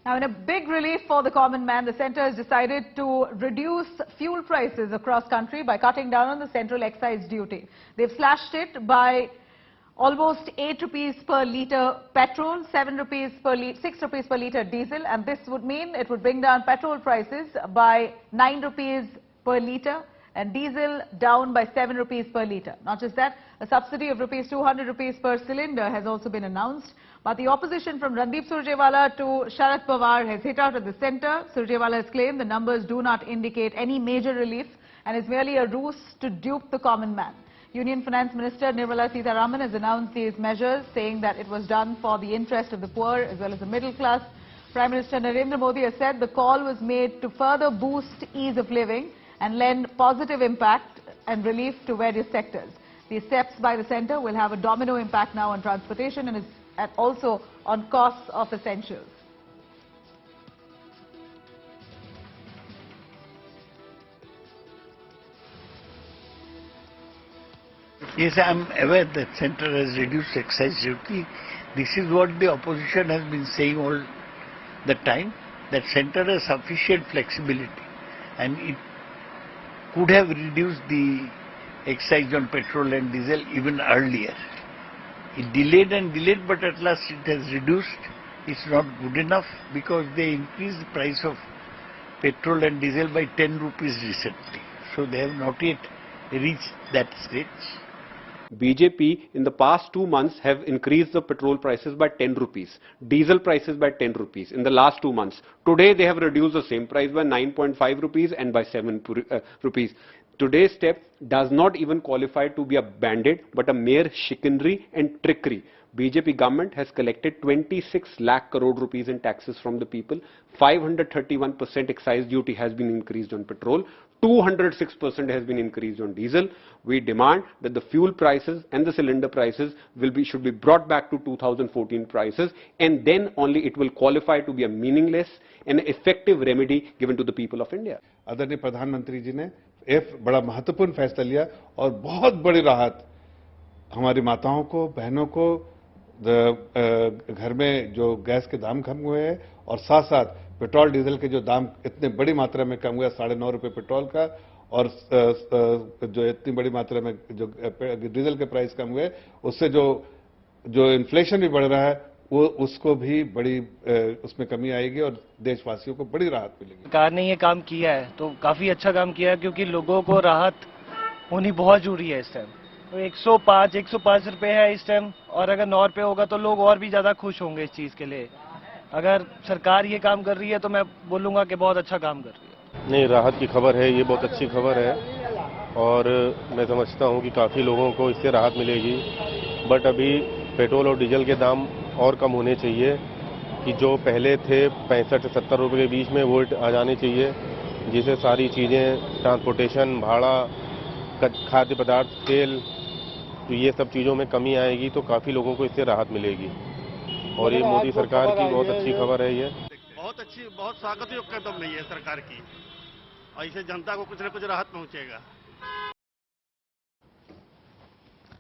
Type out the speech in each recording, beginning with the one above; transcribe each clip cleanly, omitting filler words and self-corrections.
Now, in a big relief for the common man, the centre has decided to reduce fuel prices across country by cutting down on the central excise duty. They've slashed it by almost 8 rupees per litre petrol, 7 rupees per 6 rupees per litre diesel, and this would mean it would bring down petrol prices by 9 rupees per litre and diesel down by 7 rupees per litre. Not just that, a subsidy of 200 rupees per cylinder has also been announced. But the opposition from Randeep Surjewala to Sharad Pawar has hit out at the centre. Surjewala has claimed the numbers do not indicate any major relief and is merely a ruse to dupe the common man. Union Finance Minister Nirmala Sitharaman has announced these measures, saying that it was done for the interest of the poor as well as the middle class. Prime Minister Narendra Modi has said the call was made to further boost ease of living and lend positive impact and relief to various sectors. These steps by the centre will have a domino impact now on transportation and also on costs of essentials. Yes, I am aware that centre has reduced excise duty. This is what the opposition has been saying all the time, that centre has sufficient flexibility and it could have reduced the excise on petrol and diesel even earlier. It delayed and delayed, but at last it has reduced. It's not good enough because they increased the price of petrol and diesel by 10 rupees recently. So they have not yet reached that stage. BJP in the past 2 months have increased the petrol prices by 10 rupees, diesel prices by 10 rupees in the last 2 months. Today they have reduced the same price by 9.5 rupees and by 7 rupees. Today's step does not even qualify to be a bandit but a mere chicanery and trickery. BJP government has collected 26 lakh crore rupees in taxes from the people. 531% excise duty has been increased on petrol. 206% has been increased on diesel. We demand that the fuel prices and the cylinder prices should be brought back to 2014 prices, and then only it will qualify to be a meaningless and effective remedy given to the people of India. आदरणीय प्रधानमंत्री जी ने बड़ा महत्वपूर्ण फैसला लिया और बहुत बड़ी राहत हमारी माताओं को, बहनों को, घर में जो गैस के दाम कम हुए हैं और साथ साथ पेट्रोल डीजल के जो दाम इतने बड़ी मात्रा में कम हुआ, 9.5 रुपए पेट्रोल का और जो इतनी बड़ी मात्रा में जो डीजल के प्राइस कम हुए, उससे जो इन्फ्लेशन भी बढ़ रहा है वो उसको भी बड़ी उसमें कमी आएगी और देशवासियों को बड़ी राहत मिलेगी। सरकार ने ये काम किया है तो काफी अच्छा काम किया है, क्योंकि लोगों को राहत होनी बहुत जरूरी है इस टाइम। तो 105 रुपए है इस टाइम, और अगर 9 रुपए होगा तो लोग और भी ज्यादा खुश होंगे इस चीज के लिए। अगर सरकार ये काम कर रही है तो मैं बोलूंगा कि बहुत अच्छा काम कर रही है। नहीं, राहत की खबर है, ये बहुत अच्छी खबर है और मैं समझता हूँ कि काफी लोगों को इससे राहत मिलेगी। बट अभी पेट्रोल और डीजल के दाम और कम होने चाहिए, कि जो पहले थे 65 से 70 रुपए के बीच में वो आ जाने चाहिए, जिससे सारी चीज़ें ट्रांसपोर्टेशन, भाड़ा, खाद्य पदार्थ, तेल, तो ये सब चीज़ों में कमी आएगी तो काफ़ी लोगों को इससे राहत मिलेगी। और ये मोदी सरकार की बहुत अच्छी खबर है। ये बहुत स्वागतयोग्य कदम नहीं है सरकार की, और इससे जनता को कुछ न कुछ राहत पहुंचेगा।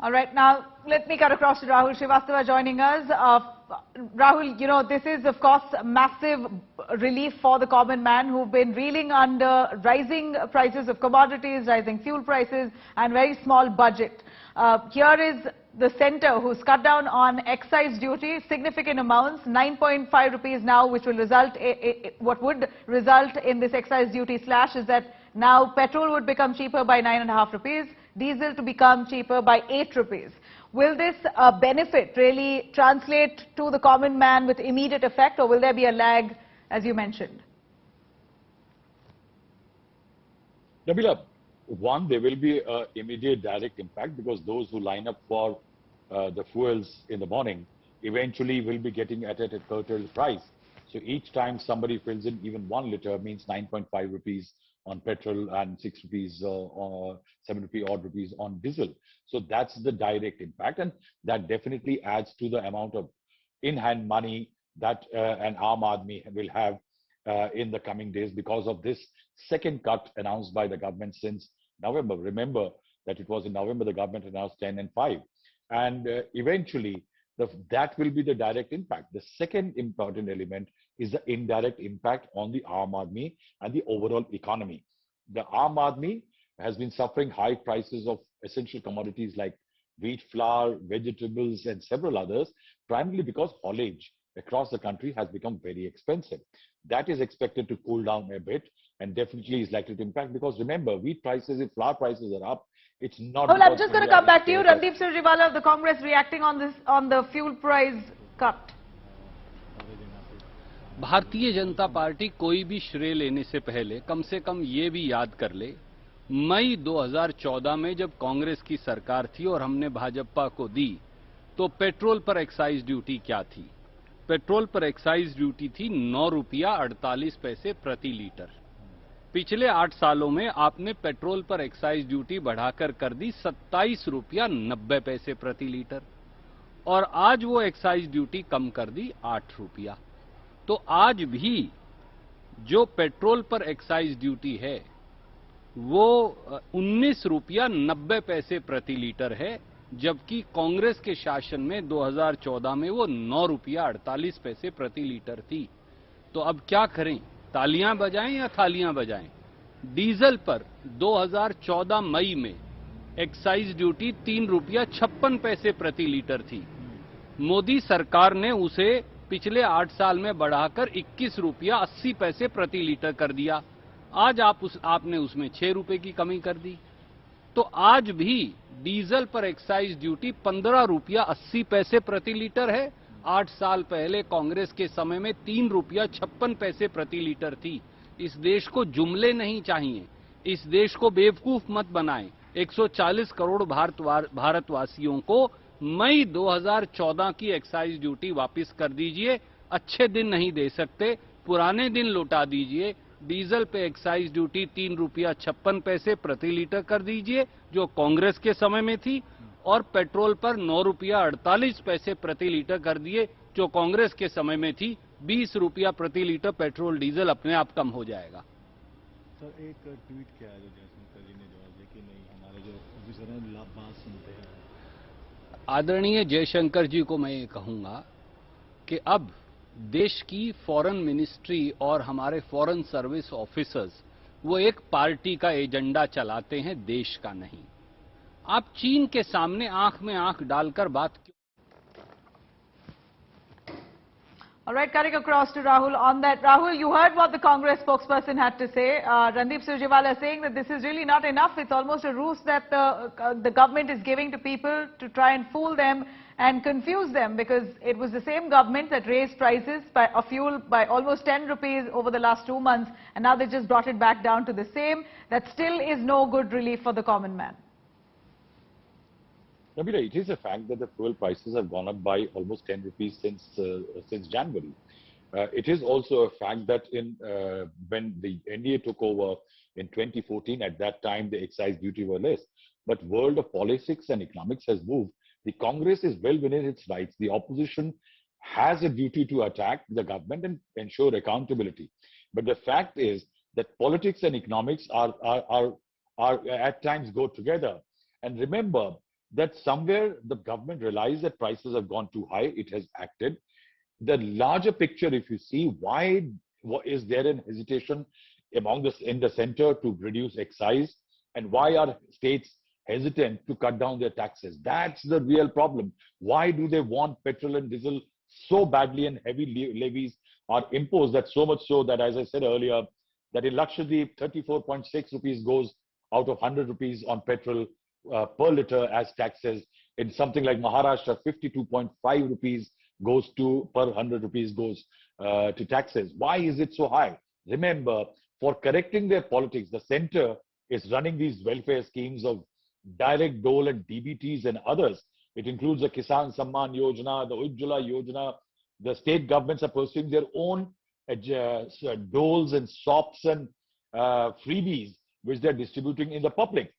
All right, now let me cut across to Rahul Shrivastava joining us. Rahul, you know, this is of course massive relief for the common man who've been reeling under rising prices of commodities, rising fuel prices and very small budget. Here is the centre who's cut down on excise duty, significant amounts, 9.5 rupees now, which will result, what would result in this excise duty slash is that now petrol would become cheaper by 9.5 rupees. Diesel to become cheaper by 8 rupees. Will this benefit really translate to the common man with immediate effect, or will there be a lag, as you mentioned? Nabila, one, there will be an immediate direct impact because those who line up for the fuels in the morning eventually will be getting at a curtailed price. So each time somebody fills in even 1 litre means 9.5 rupees on petrol and 6 rupees or 7 rupee odd rupees on diesel. So that's the direct impact, and that definitely adds to the amount of in-hand money that an Aam Aadmi will have in the coming days because of this second cut announced by the government since November. Remember that it was in November the government announced 10 and 5, and eventually that will be the direct impact. The second important element is the indirect impact on the Aam Aadmi and the overall economy. The Aam Aadmi has been suffering high prices of essential commodities like wheat flour, vegetables, and several others, primarily because haulage across the country has become very expensive. That is expected to cool down a bit and definitely is likely to impact, because remember, wheat prices, if flour prices are up, it's not. Well, I'm just going to come back to you. Randeep Surjewala of the Congress reacting on this, on the fuel price cut. Bharatiya Janata party कोई भी श्रेय लेने से पहले कम से कम ये भी याद कर ले, मई 2014 में जब कांग्रेस की सरकार थी और हमने भाजपा को दी, तो पेट्रोल पर एक्साइज ड्यूटी क्या थी? पेट्रोल पर एक्साइज ड्यूटी थी 9 रुपया 48 पैसे प्रति लीटर। पिछले 8 सालों में आपने पेट्रोल पर एक्साइज ड्यूटी बढ़ाकर कर दी 27 रुपया 90 पैसे प्रति लीटर, और आज वो एक्साइज ड्यूटी कम कर दी 8 रुपया। तो आज भी जो पेट्रोल पर एक्साइज ड्यूटी है वो 19 रुपया 90 पैसे प्रति लीटर है, जबकि कांग्रेस के शासन में 2014 में वो 9 रुपया 48 पैसे प्रति लीटर थी। तो अब क्या करें? तालियां बजाएं या थालियां बजाएं? डीजल पर 2014 मई में एक्साइज ड्यूटी 3 रुपया 56 पैसे प्रति लीटर थी। मोदी सरकार ने उसे पिछले 8 साल में बढ़ाकर 21 रुपया 80 पैसे प्रति लीटर कर दिया। आज आपने उसमें 6 रुपए की कमी कर दी। तो आज भी डीजल पर एक्साइज ड्यूटी 15 रुपया 80 पैसे प्रति लीटर है। 8 साल पहले कांग्रेस के समय में 3 रुपया 56 पैसे प्रति लीटर थी। इस देश को जुमले नहीं चाहिए, इस देश को बेवकूफ मत बनाएं। 140 करोड़ भारतवासियों को मई 2014 की एक्साइज ड्यूटी वापस कर दीजिए। अच्छे दिन नहीं दे सकते, पुराने दिन लौटा दीजिए। डीजल पे एक्साइज ड्यूटी 3 रुपया 56 पैसे प्रति लीटर कर दीजिए, जो कांग्रेस के समय में थी, और पेट्रोल पर 9 रुपया 48 पैसे प्रति लीटर कर दिए, जो कांग्रेस के समय में थी। 20 रुपया प्रति लीटर पेट्रोल डीजल अपने आप कम हो जाएगा। सर, एक ट्वीट किया है जो जयशंकर जी ने जवाब दिया कि नहीं, हमारे जो ऑफिसर हैं लाभ बात सुनते हैं। आदरणीय जयशंकर जी को मैं ये कहूंगा कि अब देश की फॉरेन मिनिस्ट्री और हमारे फॉरेन सर्विस ऑफिसर्स वो एक पार्टी का एजेंडा चलाते हैं, देश का नहीं। आप चीन के सामने आंख में आंख डालकर बात क्यों? All right, cutting across to Rahul on that. Rahul, you heard what the Congress spokesperson had to say. Randeep Surjewala saying that this is really not enough. It's almost a ruse that the government is giving to people to try and fool them and confuse them, because it was the same government that raised prices of fuel by almost 10 rupees over the last 2 months, and now they just brought it back down to the same. That still is no good relief for the common man. Nabila, it is a fact that the fuel prices have gone up by almost 10 rupees since January. It is also a fact that when the NDA took over in 2014, at that time the excise duty were less. But world of politics and economics has moved. The Congress is well within its rights. The opposition has a duty to attack the government and ensure accountability. But the fact is that politics and economics are at times go together. And remember that somewhere the government realized that prices have gone too high. It has acted. The larger picture, if you see, why is there an hesitation in the center to reduce excise, and why are states hesitant to cut down their taxes? That's the real problem. Why do they want petrol and diesel so badly, and heavy levies are imposed? That so much so that, as I said earlier, that in Lakshadweep 34.6 rupees goes out of 100 rupees on petrol per litre as taxes. In something like Maharashtra, 52.5 rupees goes to per 100 rupees goes to taxes. Why is it so high? Remember, for correcting their politics, the center is running these welfare schemes of direct dole and DBTs and others. It includes the Kisan Samman Yojana, the Ujjwala Yojana. The state governments are pursuing their own doles and sops and freebies which they're distributing in the public.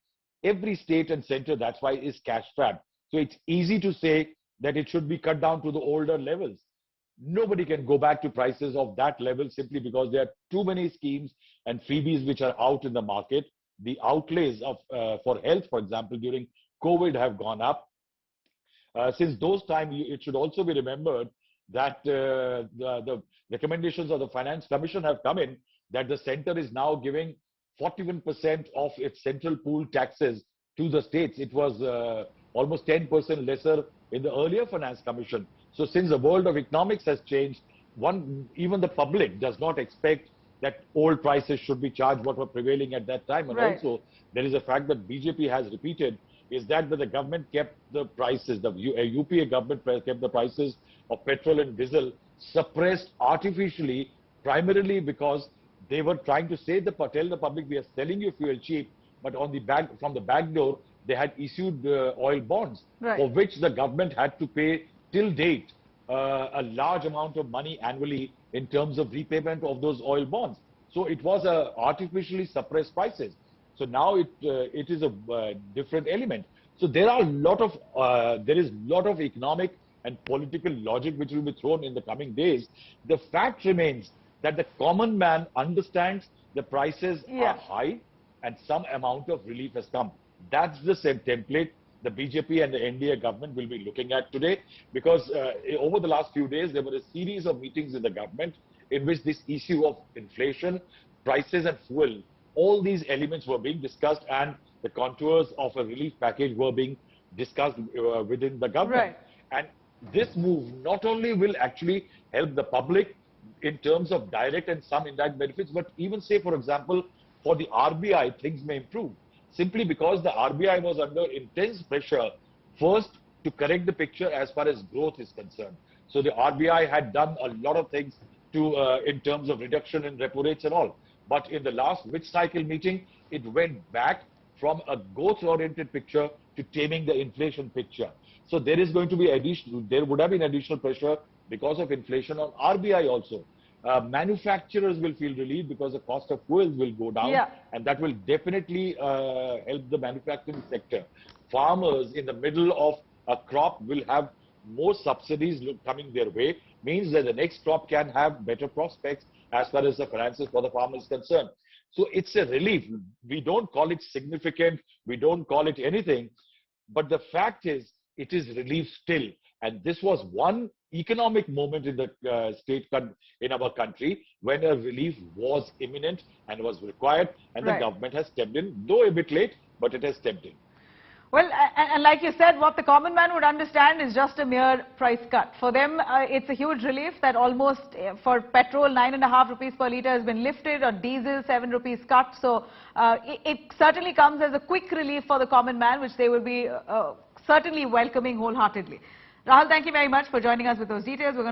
Every state and center, that's why, is cash strapped. So it's easy to say that it should be cut down to the older levels. Nobody can go back to prices of that level simply because there are too many schemes and freebies which are out in the market. The outlays for health, for example, during COVID have gone up. Since those times, it should also be remembered that the recommendations of the Finance Commission have come in that the center is now giving 41% of its central pool taxes to the states. It was almost 10% lesser in the earlier Finance Commission. So since the world of economics has changed, even the public does not expect that old prices should be charged what were prevailing at that time. And also, there is a fact that BJP has repeated is that the government kept the prices, the UPA government kept the prices of petrol and diesel suppressed artificially, primarily because they were trying to tell the public, we are selling you fuel cheap, but on the from the back door, they had issued oil bonds, for which the government had to pay till date a large amount of money annually in terms of repayment of those oil bonds. So it was artificially suppressed prices. So now it is a different element. So there are there is lot of economic and political logic which will be thrown in the coming days. The fact remains that the common man understands the prices are high and some amount of relief has come. That's the same template the BJP and the NDA government will be looking at today, because over the last few days, there were a series of meetings in the government in which this issue of inflation, prices and fuel, all these elements were being discussed, and the contours of a relief package were being discussed within the government. And this move not only will actually help the public in terms of direct and some indirect benefits, but even say, for example, for the RBI, things may improve. Simply because the RBI was under intense pressure, first to correct the picture as far as growth is concerned. So the RBI had done a lot of things in terms of reduction in repo rates and all. But in the last witch cycle meeting, it went back from a growth-oriented picture to taming the inflation picture. So there is going to be there would have been additional pressure because of inflation on RBI also. Manufacturers will feel relieved because the cost of fuels will go down, and that will definitely help the manufacturing sector. Farmers in the middle of a crop will have more subsidies coming their way, means that the next crop can have better prospects as far as the finances for the farmer is concerned. So it's a relief. We don't call it significant, we don't call it anything, but the fact is it is relief still. And this was one economic moment in the in our country when a relief was imminent and was required, and the government has stepped in, though a bit late, but it has stepped in. Well, and like you said, what the common man would understand is just a mere price cut. For them, it's a huge relief that almost for petrol, 9.5 rupees per litre has been lifted, or diesel, 7 rupees cut. So it certainly comes as a quick relief for the common man, which they will be certainly welcoming wholeheartedly. Rahul, thank you very much for joining us with those details.